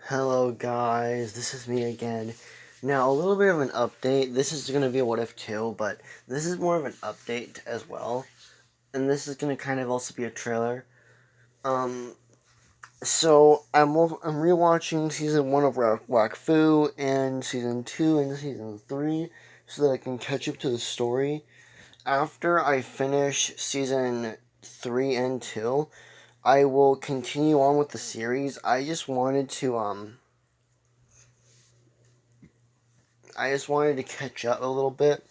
Hello guys, this is me again. Now, a little bit of an update. This is going to be a what if too, but this is more of an update as well. And this is going to kind of also be a trailer. So I'm rewatching season 1 of Wakfu and season 2 and season 3 so that I can catch up to the story. After I finish season 3 and 2, I will continue on with the series. I just wanted to catch up a little bit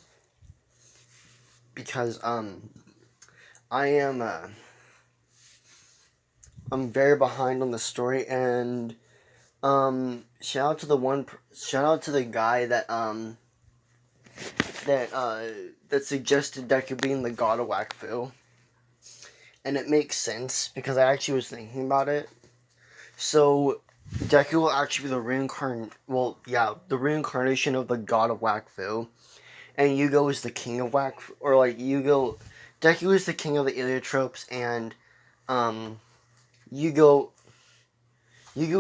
because I am I'm very behind on the story, and shout out to the guy that suggested Deku being the god of Wakfu, and it makes sense because I actually was thinking about it. So Deku will actually be the reincarnation of the god of Wakfu, and Yugo is the king of Wakfu, or like Deku is the king of the Eliotropes, and Yugo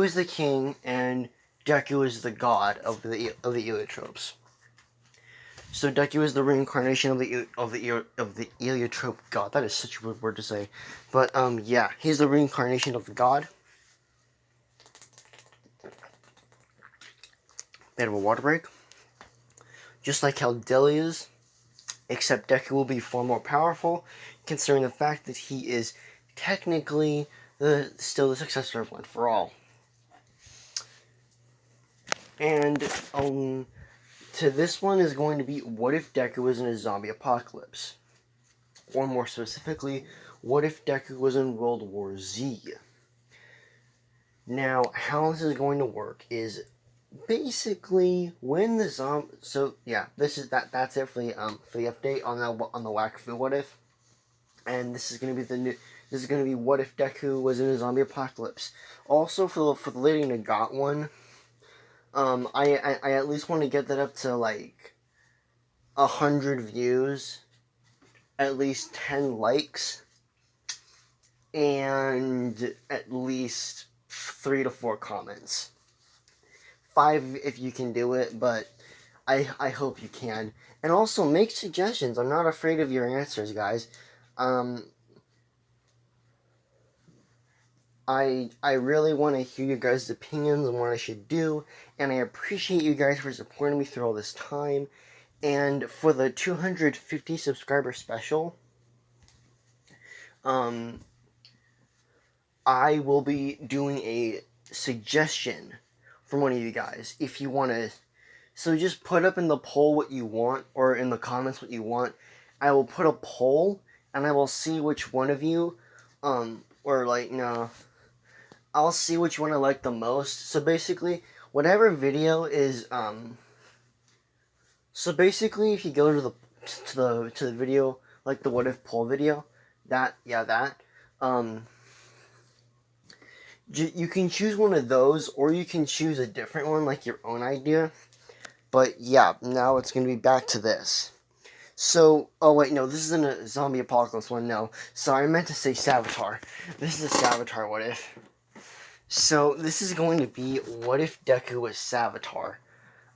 is the king, and Deku is the god of the Eliotropes. So Deku is the reincarnation of the Eliotrope god. That is such a weird word to say, but yeah, he's the reincarnation of the god. Bit of a water break. Just like how Deli is, except Deku will be far more powerful, considering the fact that he is technically still the successor of One for All. And to this one is going to be, what if Deku was in a zombie apocalypse? Or more specifically, what if Deku was in World War Z? Now, how this is going to work is basically when the zombie. So yeah, that's it for the update on the Wakfu what if, and this is gonna be This is gonna be what if Deku was in a zombie apocalypse. Also for the Lady Nagat one, I at least want to get that up to like 100 views, at least 10 likes, and at least 3 to 4 comments. 5 if you can do it, but I hope you can. And also make suggestions. I'm not afraid of your answers, guys. I really want to hear your guys' opinions on what I should do, and I appreciate you guys for supporting me through all this time. And for the 250 subscriber special, I will be doing a suggestion from one of you guys. If you want to, so just put up in the poll what you want, or in the comments what you want. I will put a poll, and I will see which one of you, or like, no, I'll see which one I like the most. So basically, whatever video is, so basically, if you go to the video, like the what if poll video, you can choose one of those, or you can choose a different one, like your own idea. But yeah, now it's gonna be back to this. So, oh wait, no, this isn't a zombie apocalypse one, no. Sorry, I meant to say savitar. This is a savitar what if. So, this is going to be, what if Deku was savitar?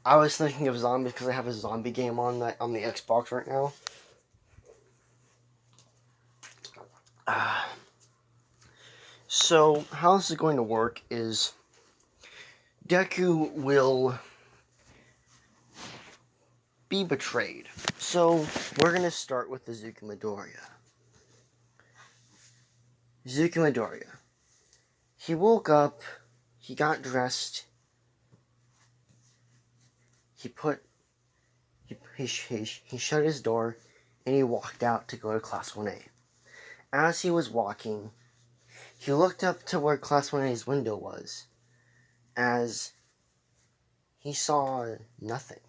I was thinking of zombies because I have a zombie game on the Xbox right now. So, how this is going to work is Deku will be betrayed. So, we're going to start with Izuku Midoriya. Izuku Midoriya. He woke up, he got dressed, he shut his door, and he walked out to go to Class 1A. As he was walking, he looked up to where Class 1A's window was, as he saw nothing.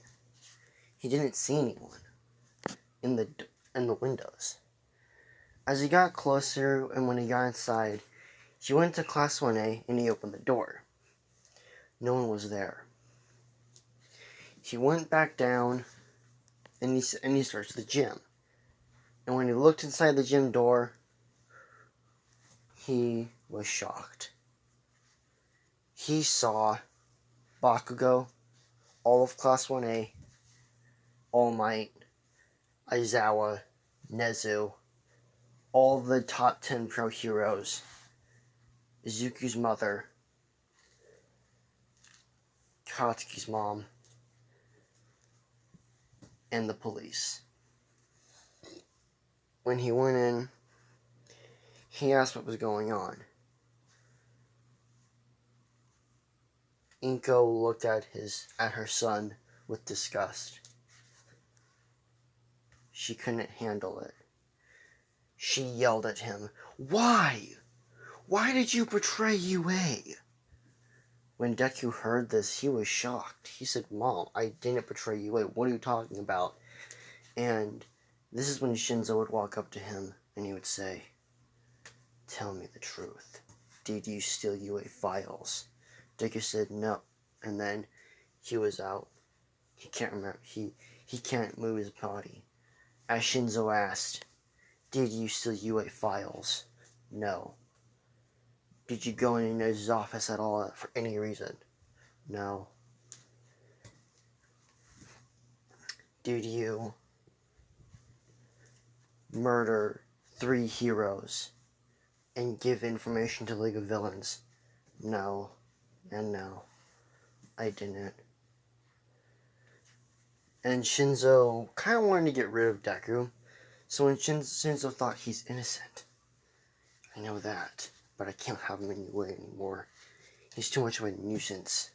He didn't see anyone in the windows. As he got closer, and when he got inside, he went to Class 1A and he opened the door. No one was there. He went back down and he searched the gym. And when he looked inside the gym door, he was shocked. He saw Bakugo, all of Class 1A, All Might, Aizawa, Nezu, all the top 10 pro heroes, Izuku's mother, Katsuki's mom, and the police. When he went in, he asked what was going on. Inko looked at her son with disgust. She couldn't handle it. She yelled at him, "Why? Why did you betray UA?" When Deku heard this, he was shocked. He said, "Mom, I didn't betray UA. What are you talking about?" And this is when Shinzo would walk up to him and he would say, "Tell me the truth. Did you steal UA files?" Deku said no. And then he was out. He can't remember. He can't move his body. As Shinzo asked, "Did you steal UA files?" No. "Did you go in his office at all for any reason?" No. "Did you murder 3 heroes and give information to League of Villains?" No. And no. I didn't. And Shinzo kind of wanted to get rid of Deku. So when Shinzo thought, he's innocent, I know that, but I can't have him in UA anymore. He's too much of a nuisance.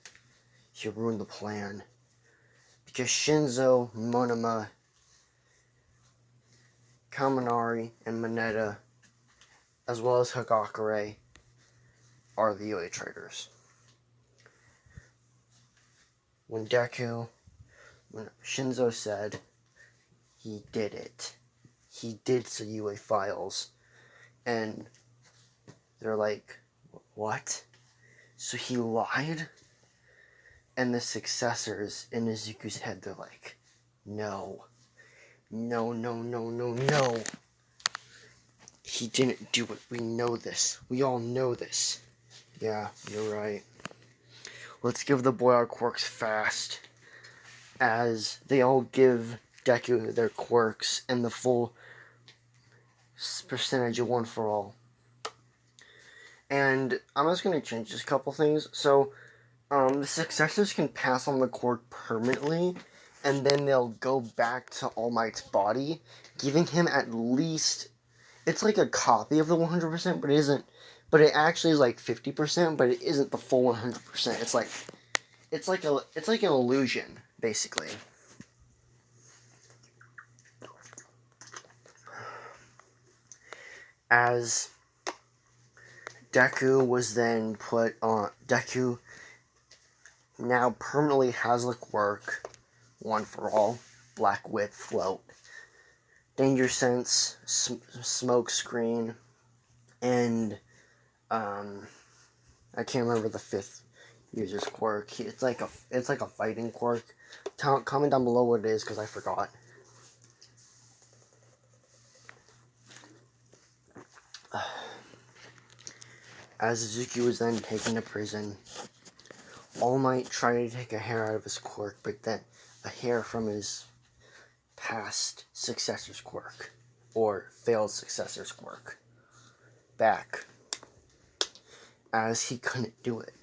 He ruined the plan. Because Shinzo, Monoma, Kaminari, and Mineta, as well as Hagakure, are the UA traitors. When Shinzo said he did it, he did the UA files, and they're like, "What? So he lied?" And the successors in Izuku's head, they're like, "No. No, no, no, no, no. He didn't do it. We know this. We all know this." Yeah, you're right. Let's give the boy our quirks fast. As they all give Deku their quirks and the full percentage of one for all. And I'm just going to change just a couple things. So, the successors can pass on the quirk permanently, and then they'll go back to All Might's body, giving him at least, it's like a copy of the 100%, but it isn't, but it actually is like 50%, but it isn't the full 100%. It's like an illusion, basically. As Deku was then put on, Deku now permanently has the quirk, one for all, Black Whip, Float, Danger Sense, Smoke Screen, and I can't remember the 5th user's quirk. It's like a fighting quirk. Comment down below what it is, because I forgot. As Izuku was then taken to prison, All Might tried to take a hair out of his quirk, but then a hair from his past successor's quirk, or failed successor's quirk, back, as he couldn't do it.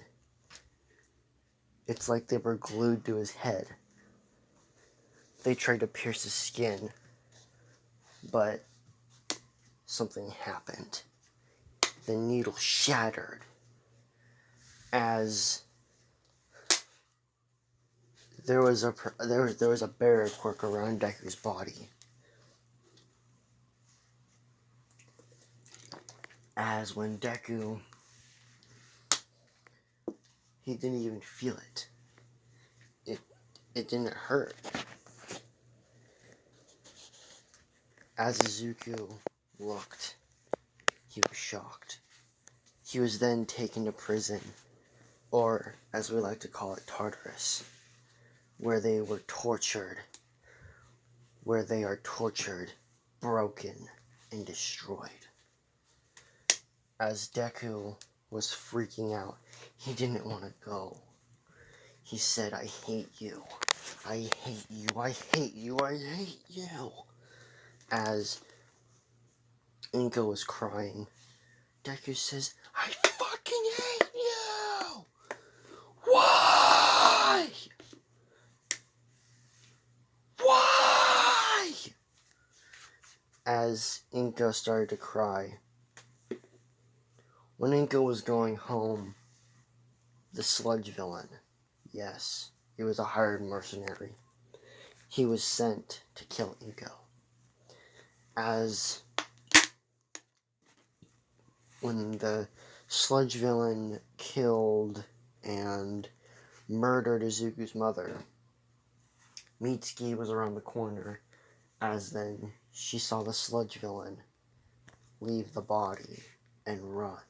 It's like they were glued to his head. They tried to pierce his skin, but something happened. The needle shattered as there was a barrier quirk around Deku's body. As when Deku, he didn't even feel it. It didn't hurt. As Izuku looked, he was shocked. He was then taken to prison, or as we like to call it, Tartarus, where they are tortured, broken, and destroyed. As Deku was freaking out, he didn't want to go. He said, I hate you. I hate you. I hate you. I hate you. As Inko was crying, Deku says, I fucking hate you! Why? Why? As Inko started to cry. When Inko was going home, the sludge villain, yes, he was a hired mercenary. He was sent to kill Inko. As when the sludge villain killed and murdered Izuku's mother, Mitsuki was around the corner, as then she saw the sludge villain leave the body and run.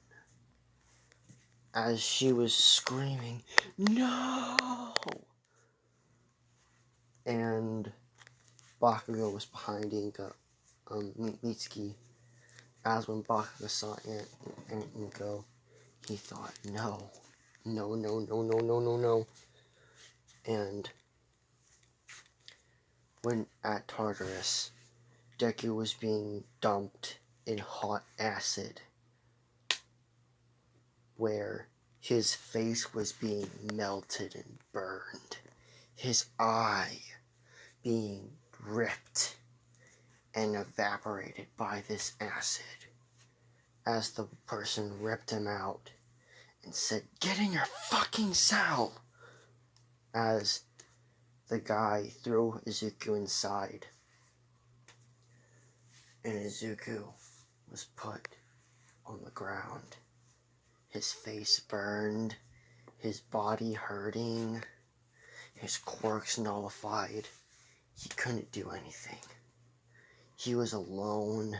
As she was screaming, no! And Bakugo was behind Mitsuki. As when Bakugo saw Aunt Inko, he thought, no. And when at Tartarus, Deku was being dumped in hot acid, where his face was being melted and burned, his eye being ripped and evaporated by this acid, as the person ripped him out and said, get in your fucking cell! As the guy threw Izuku inside, and Izuku was put on the ground, his face burned, his body hurting, his quirks nullified. He couldn't do anything. He was alone,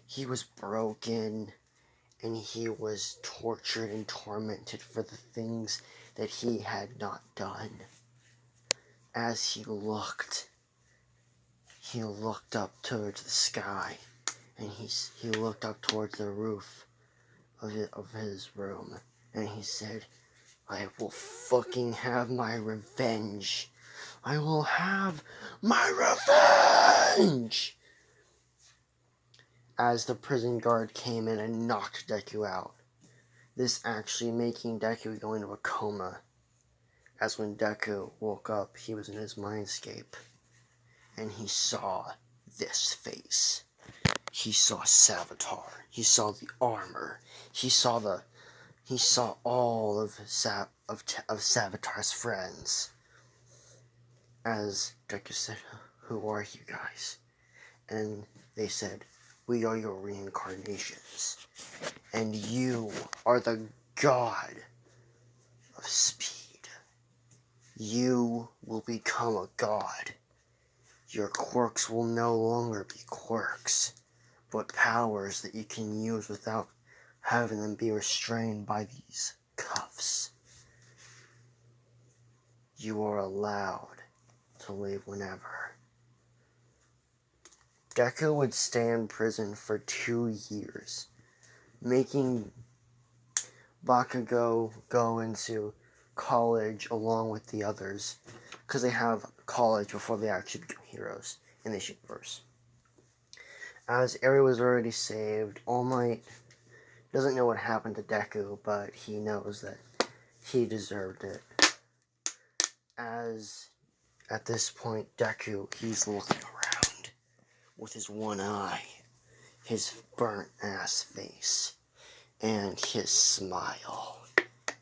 he was broken, and he was tortured and tormented for the things that he had not done. As he looked up towards the sky, and he looked up towards the roof of his room, and he said, I will fucking have my revenge. I will have my revenge! As the prison guard came in and knocked Deku out. This actually making Deku go into a coma. As when Deku woke up, he was in his mindscape. And he saw this face. He saw Savitar. He saw the armor. He saw all of Savitar's friends. As Deku said, who are you guys? And they said, we are your reincarnations. And you are the god of speed. You will become a god. Your quirks will no longer be quirks, but powers that you can use without having them be restrained by these cuffs. You are allowed to leave whenever. Deku would stay in prison for 2 years, making Bakugo go into college along with the others, because they have college before they actually become heroes in this universe. As Eri was already saved, All Might doesn't know what happened to Deku, but he knows that he deserved it. As at this point, Deku, he's looking around with his one eye, his burnt-ass face, and his smile,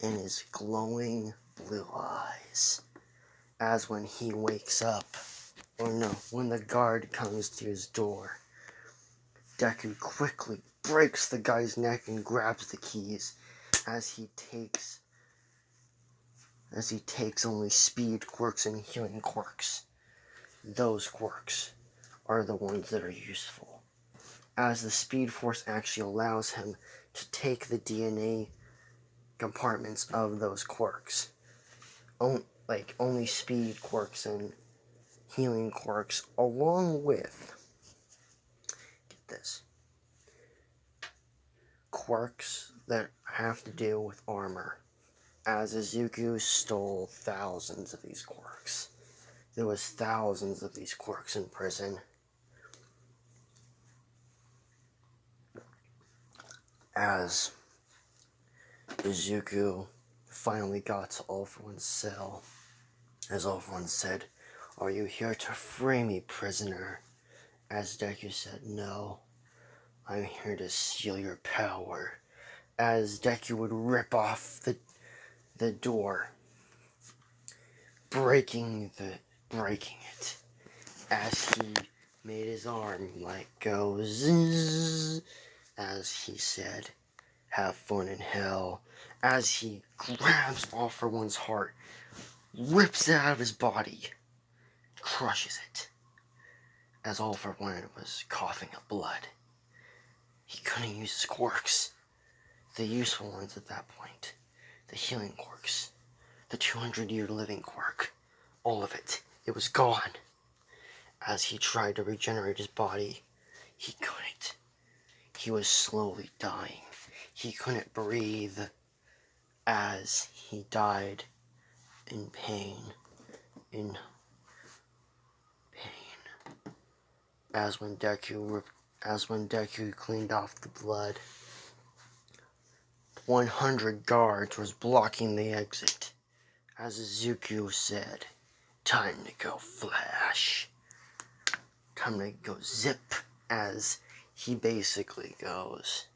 and his glowing blue eyes. As when he wakes up, when the guard comes to his door, Deku quickly breaks the guy's neck and grabs the keys as he takes only speed quirks and healing quirks. Those quirks are the ones that are useful, as the Speed Force actually allows him to take the DNA compartments of those quirks. Only speed quirks and healing quirks, along with, get this, quirks that have to do with armor, as Izuku stole thousands of these quirks. There was thousands of these quirks in prison. As Izuku finally got to All For One's cell, as All For One said, "Are you here to free me, prisoner?" As Deku said, "No, I'm here to steal your power." As Deku would rip off the door, breaking it, as he made his arm go zzz, as he said, "Have fun in hell." As he grabs All For One's heart, rips it out of his body, crushes it. As All For One was coughing up blood. He couldn't use his quirks. The useful ones at that point. The healing quirks. The 200-year living quirk. All of it. It was gone. As he tried to regenerate his body, he couldn't. He was slowly dying. He couldn't breathe as he died in pain. As when Deku cleaned off the blood, 100 guards was blocking the exit. As Izuku said, "Time to go Flash. Time to go zip," as he basically goes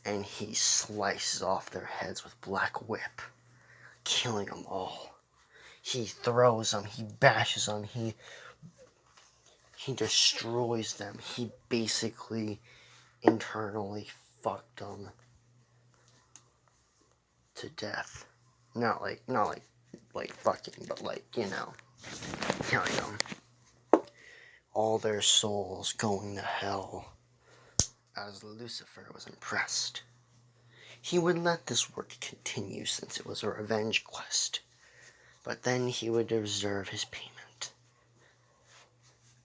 and he slices off their heads with Black Whip, killing them all. He throws them, he bashes them, he destroys them. He basically internally fucked them to death. Not like fucking, but killing them. All their souls going to hell. As Lucifer was impressed. He would let this work continue since it was a revenge quest, but then he would reserve his payment.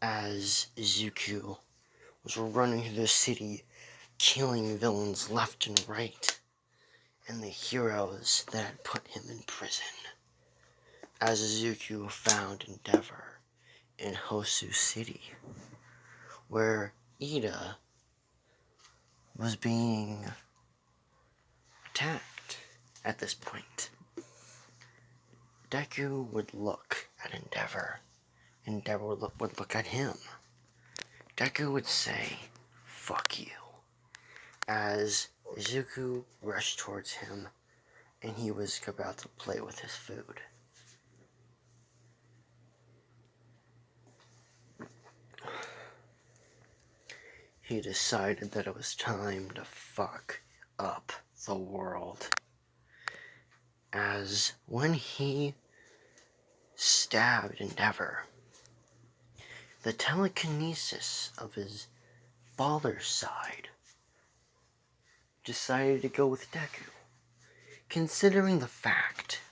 As Izuku was running through the city, killing villains left and right, and the heroes that had put him in prison. As Izuku found Endeavor in Hosu City, where Ida was being attacked at this point. Deku would look at Endeavor. Endeavor would look at him. Deku would say, "Fuck you." As Izuku rushed towards him, and he was about to play with his food. He decided that it was time to fuck up the world. As when he stabbed Endeavor, the telekinesis of his father's side decided to go with Deku, considering the fact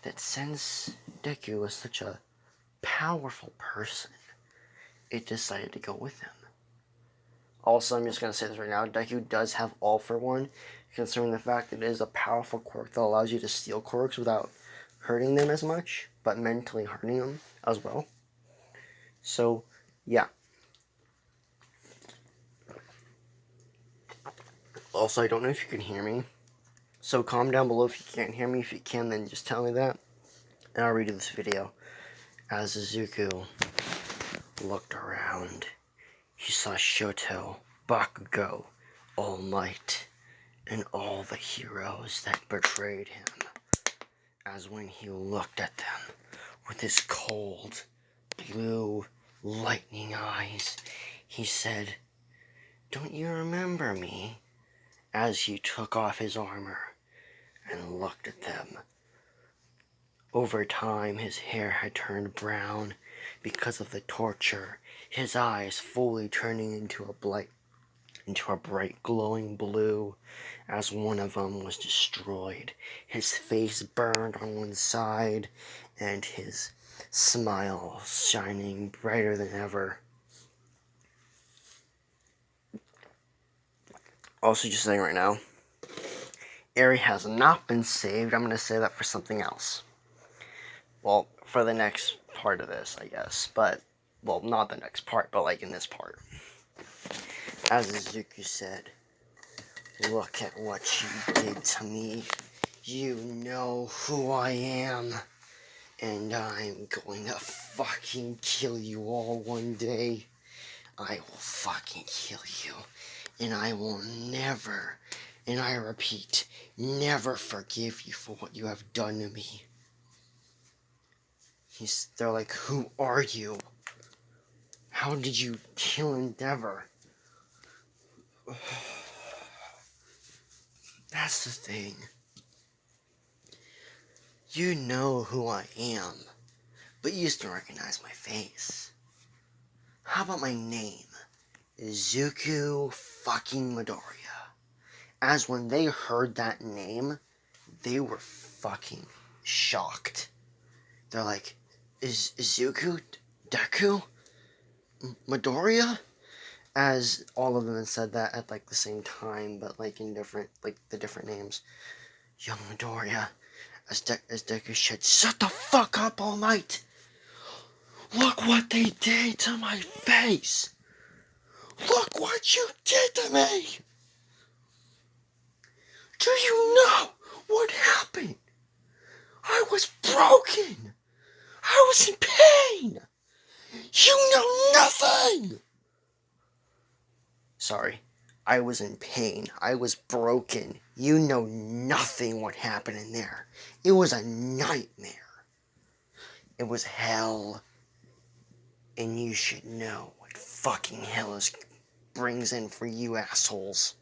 that since Deku was such a powerful person, it decided to go with him. Also, I'm just going to say this right now, Deku does have All For One, considering the fact that it is a powerful quirk that allows you to steal quirks without hurting them as much, but mentally hurting them as well. So, yeah. Also, I don't know if you can hear me, so comment down below if you can't hear me. If you can, then just tell me that, and I'll redo this video. As Izuku looked around, he saw Shoto, Bakugo, All Might, and all the heroes that betrayed him. As when he looked at them with his cold, blue, lightning eyes, he said, "Don't you remember me?" As he took off his armor and looked at them. Over time, his hair had turned brown because of the torture, his eyes fully turning into a bright glowing blue, as one of them was destroyed. His face burned on one side, and his smile shining brighter than ever. Also, just saying right now, area has not been saved. I'm going to say that for something else. Well, for the next part of this, I guess. But, well, not the next part, but like in this part. As Izuku said, look at what you did to me. You know who I am. And I'm going to fucking kill you all one day. I will fucking kill you. And I will never, and I repeat, never forgive you for what you have done to me. They're like, who are you? How did you kill Endeavor? That's the thing. You know who I am, but you still recognize my face. How about my name? Izuku fucking Midoriya. As when they heard that name, they were fucking shocked. They're like, Izuku? Deku? Midoriya? As all of them said that at like the same time, but like in different, like the different names. Young Midoriya. As Deku said, shut the fuck up, All Might! Look what they did to my face! Look what you did to me! Do you know what happened? I was broken! I was in pain! You know nothing! Sorry. I was in pain. I was broken. You know nothing what happened in there. It was a nightmare. It was hell. And you should know what fucking hell brings in for you assholes.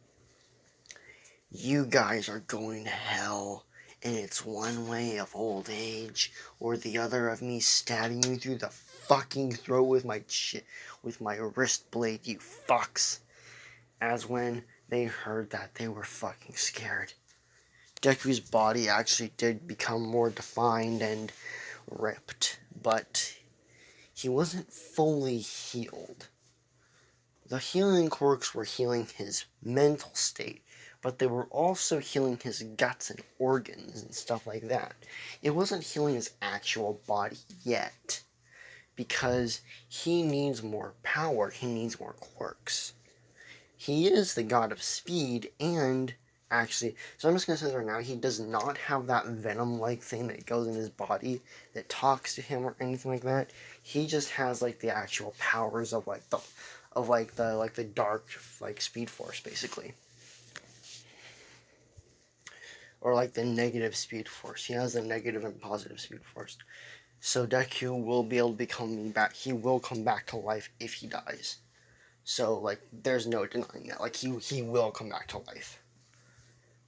You guys are going to hell. And it's one way of old age, or the other of me stabbing you through the fucking throat with my wrist blade, you fucks. As when they heard that, they were fucking scared. Deku's body actually did become more defined and ripped, but he wasn't fully healed. The healing quirks were healing his mental state, but they were also healing his guts and organs and stuff like that. It wasn't healing his actual body yet, because he needs more power, he needs more quirks. He is the god of speed, and actually, so I'm just going to say right now, he does not have that venom-like thing that goes in his body that talks to him or anything like that. He just has like the actual powers of the dark like speed force, basically. Or like the negative speed force. He has the negative and positive speed force. So Deku will be able to become back. He will come back to life if he dies. So, like, there's no denying that. Like, he will come back to life.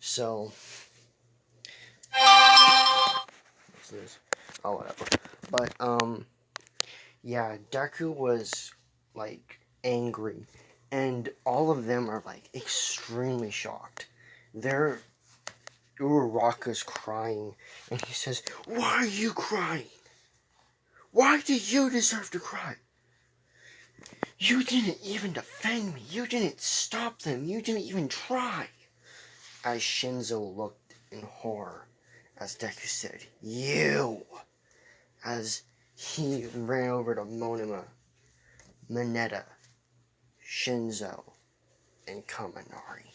So, what's this? Oh, whatever. But, yeah, Deku was, like, angry. And all of them are, like, extremely shocked. Uraraka's crying. And he says, why are you crying? Why do you deserve to cry? You didn't even defend me. You didn't stop them. You didn't even try. As Shinzo looked in horror, as Deku said, you! As he ran over to Monoma, Mineta, Shinzo, and Kaminari.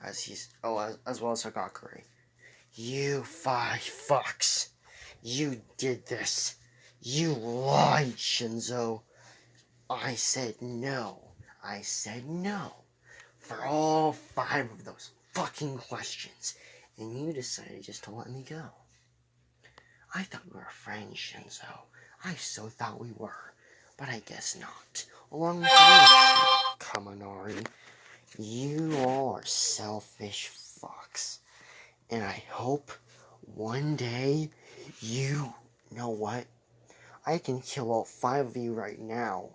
As well as Hagakure. You 5 fucks! You did this! You lied, Shinzo! I said no. I said no. For all 5 of those fucking questions. And you decided just to let me go. I thought we were friends, Shinzo. I so thought we were. But I guess not. Along with you, Kaminari. You all are selfish fucks. And I hope one day you know what? I can kill all 5 of you right now.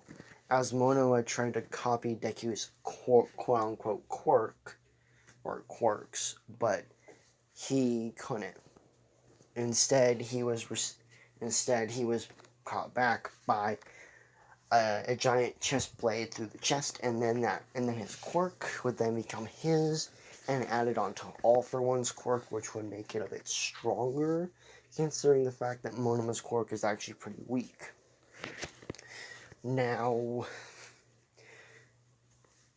As Monoa tried to copy Deku's quote-unquote quirk, or quirks, but he couldn't. Instead, he was caught back by a giant chest blade through the chest, and then his quirk would then become his, and added onto All for One's quirk, which would make it a bit stronger, considering the fact that Monoma's quirk is actually pretty weak. Now,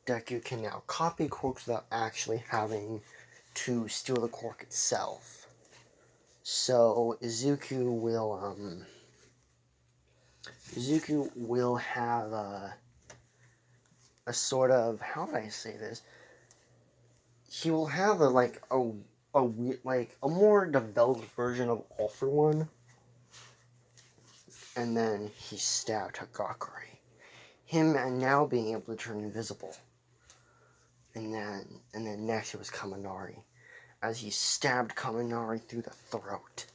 Deku can now copy quirks without actually having to steal the quirk itself. So Izuku will have a sort of, how would I say this? He will have a more developed version of All for One, and then he stabbed Hagakure. Him and now being able to turn invisible. And then next it was Kaminari, as he stabbed Kaminari through the throat,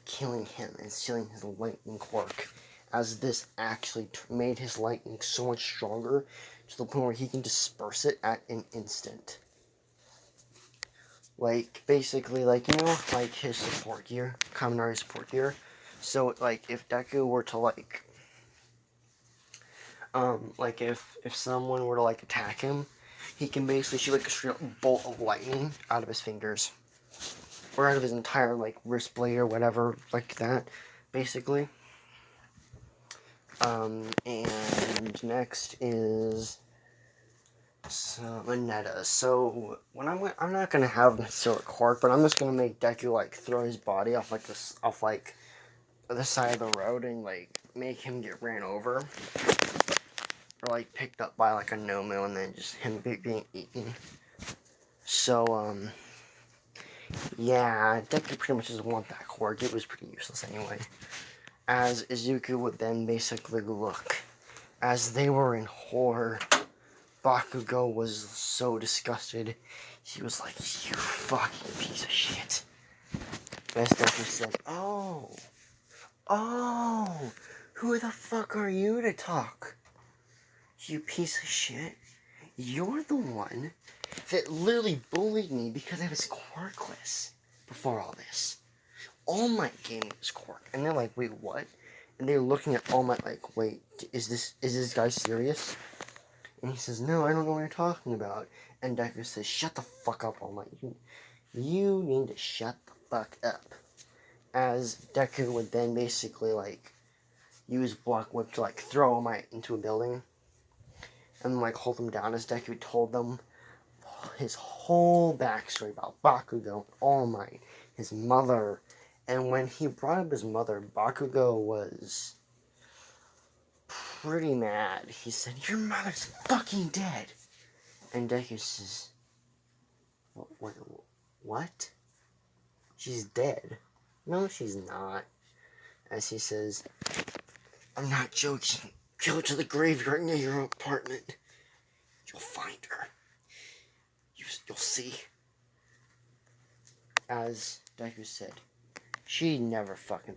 killing him and stealing his lightning quirk, as this actually made his lightning so much stronger to the point where he can disperse it at an instant. Like, basically, like, you know, like his support gear, Kaminari's support gear. So, like, if Deku were to, like if someone were to, like, attack him, he can basically shoot, like, a straight up bolt of lightning out of his fingers. Or out of his entire, like, wrist blade or whatever, like that, basically. And next is Mineta. So, when I'm not gonna have necessarily a quirk, but I'm just gonna make Deku, like, throw his body off, like, the side of the road and, like, make him get ran over. Or, like, picked up by, like, a Nomu and then just him being eaten. So, yeah, Deku pretty much doesn't want that quirk. It was pretty useless anyway. As Izuku would then basically look. As they were in horror, Bakugo was so disgusted. He was like, "You fucking piece of shit." As Deku said, Oh, who the fuck are you to talk? You piece of shit. You're the one that literally bullied me because I was quirkless before all this. All Might gave me this quirk. And they're like, wait, what? And they're looking at All Might like, wait, is this guy serious? And he says, no, I don't know what you're talking about. And Deku says, shut the fuck up, All Might. You need to shut the fuck up. As Deku would then basically, like, use Block Whip to, like, throw All Might into a building. And, like, hold him down as Deku told them his whole backstory about Bakugo, All Might, his mother. And when he brought up his mother, Bakugo was pretty mad. He said, your mother's fucking dead. And Deku says, what? She's dead. No, she's not. As he says, I'm not joking. Go to the graveyard near your apartment. You'll find her. You'll see. As Deku said, she never fucking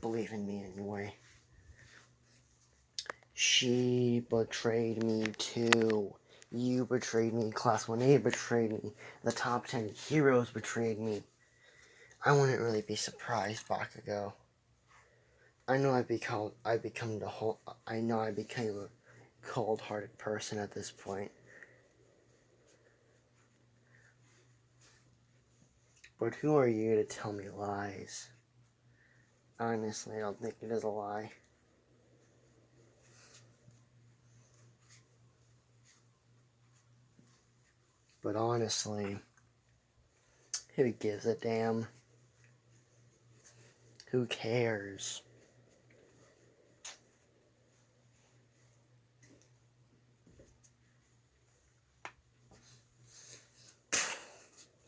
believed in me anyway. She betrayed me too. You betrayed me. Class 1A betrayed me. The top 10 heroes betrayed me. I wouldn't really be surprised, Bakugo. I know I became a cold-hearted person at this point. But who are you to tell me lies? Honestly, I don't think it is a lie. But honestly, who gives a damn? Who cares?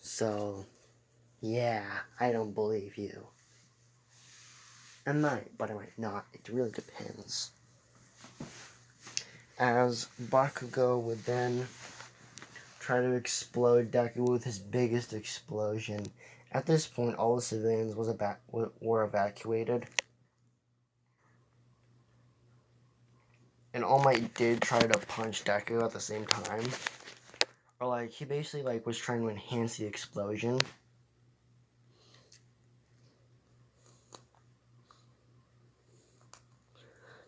So, yeah, I don't believe you. I might, but I might not. It really depends. As Bakugo would then try to explode Deku with his biggest explosion. At this point, all the civilians were evacuated. And All Might did try to punch Deku at the same time. Or, like, he basically, like, was trying to enhance the explosion.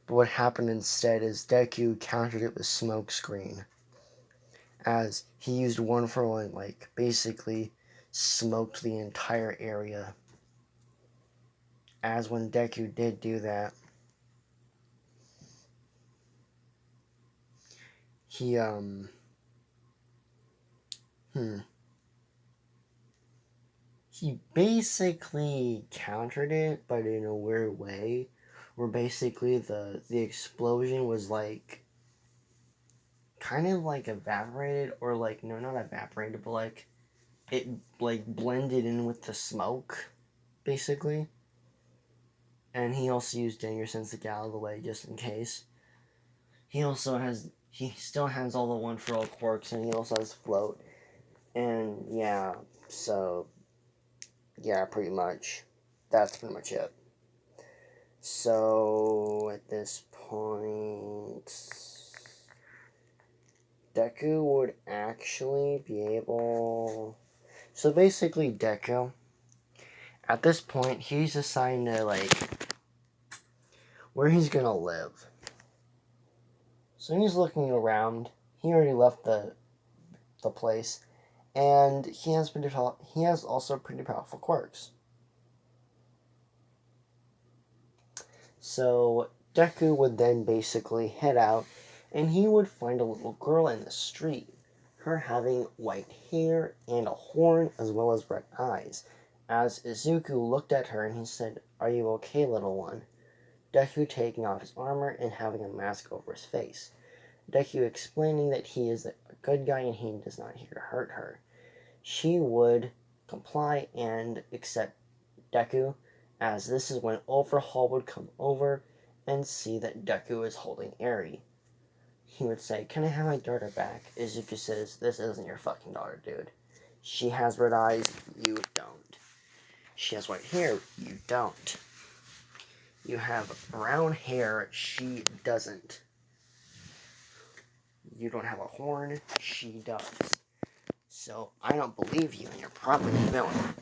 But what happened instead is Deku countered it with Smokescreen. as he used one for all and, like, basically smoked the entire area. As when Deku did do that, he, he basically countered it, but in a weird way, where basically the explosion was, like, kind of, like, evaporated, or, like, no, not evaporated, but, like, it, like, blended in with the smoke, basically. And he also used Danger Sense to get out of the way, just in case. He still has all the one for all quirks, and he also has float. And, yeah, so, yeah, pretty much. That's pretty much it. So, at this point, Deku would actually be able... So, basically, Deku, at this point, he's assigned to, like, where he's gonna live. So, he's looking around. He already left the place. And he has also pretty powerful quirks. So Deku would then basically head out, and he would find a little girl in the street. Her having white hair and a horn as well as red eyes. As Izuku looked at her and he said, "Are you okay, little one?" Deku taking off his armor and having a mask over his face. Deku explaining that he is a good guy and he does not here to hurt her. She would comply and accept Deku, as this is when Overhaul would come over and see that Deku is holding Eri. He would say, "Can I have my daughter back?" Izuku says, "This isn't your fucking daughter, dude. She has red eyes, you don't. She has white hair, you don't. You have brown hair, she doesn't. You don't have a horn, she does. So I don't believe you, and you're probably a villain.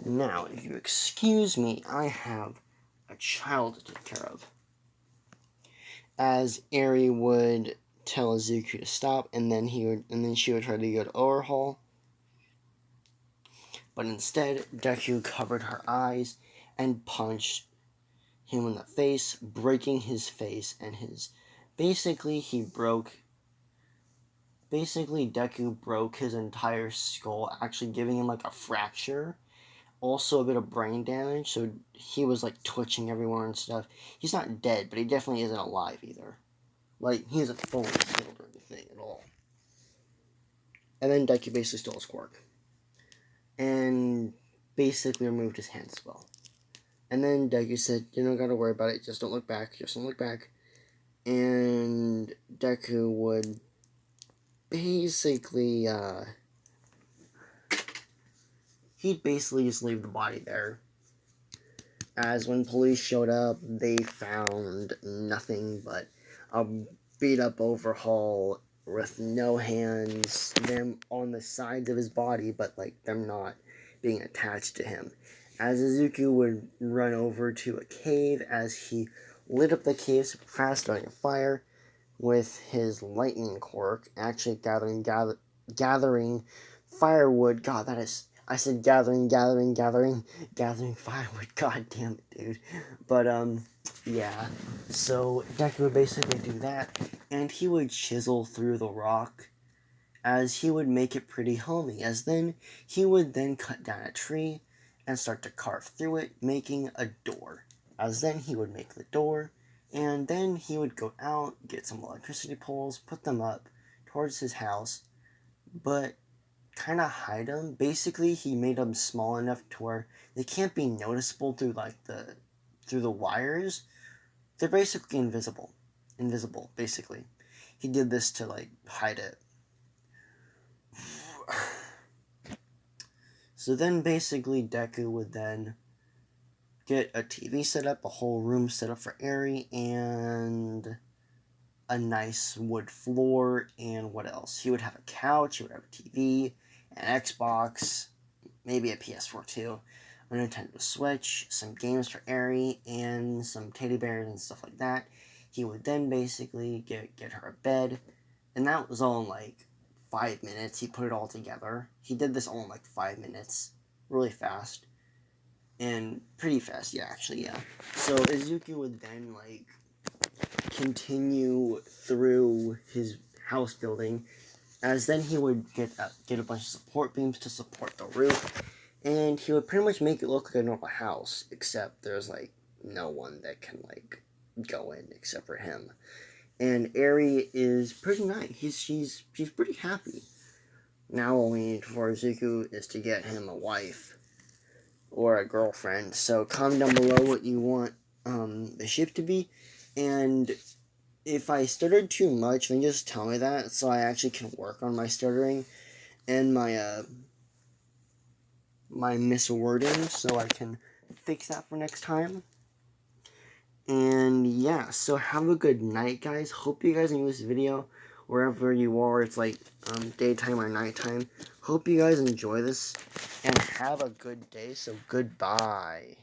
Now, if you excuse me, I have a child to take care of." As Eri would tell Izuku to stop, and then she would try to go to Overhaul. But instead, Deku covered her eyes and punched him in the face, breaking his face and his. Basically, Deku broke his entire skull, actually giving him like a fracture. Also a bit of brain damage, so he was like twitching everywhere and stuff. He's not dead, but he definitely isn't alive either. Like, he isn't fully killed or anything at all. And then Deku basically stole his quirk. And basically removed his hand as well. And then Deku said, "You don't gotta worry about it, just don't look back, just don't look back." And Deku would basically, he'd basically just leave the body there. As when police showed up, they found nothing but a beat up Overhaul with no hands, them on the sides of his body, but like them not being attached to him. As Izuku would run over to a cave, as he lit up the cave super fast, starting a fire with his lightning quirk, actually gathering firewood. God, that is. I said gathering firewood. God damn it, dude. But, yeah. So, Deku would basically do that, and he would chisel through the rock, as he would make it pretty homey, as then he would then cut down a tree and start to carve through it, making a door. As then he would make the door, and then he would go out, get some electricity poles, put them up towards his house, but kind of hide them. Basically, he made them small enough to where they can't be noticeable through like through the wires. They're basically invisible, basically. He did this to like hide it. So then basically Deku would then get a TV set up, a whole room set up for Eri, and a nice wood floor, and what else? He would have a couch, he would have a TV, an Xbox, maybe a PS4 too, a Nintendo Switch, some games for Eri, and some teddy bears and stuff like that. He would then basically get her a bed, And that was all in like 5 minutes. He put it all together. He did this all in like 5 minutes. Really fast. And pretty fast, yeah, actually, yeah. So Izuku would then like continue through his house building, as then he would get a bunch of support beams to support the roof, and he would pretty much make it look like a normal house, except there's like no one that can like go in except for him. And Eri is pretty nice. She's pretty happy. Now all we need for Izuku is to get him a wife or a girlfriend. So comment down below what you want the ship to be, and if I stuttered too much, then just tell me that so I actually can work on my stuttering and my my miswording, so I can fix that for next time. And yeah, so have a good night, guys. Hope you guys enjoy this video wherever you are. It's like daytime or nighttime. Hope you guys enjoy this and have a good day. So goodbye.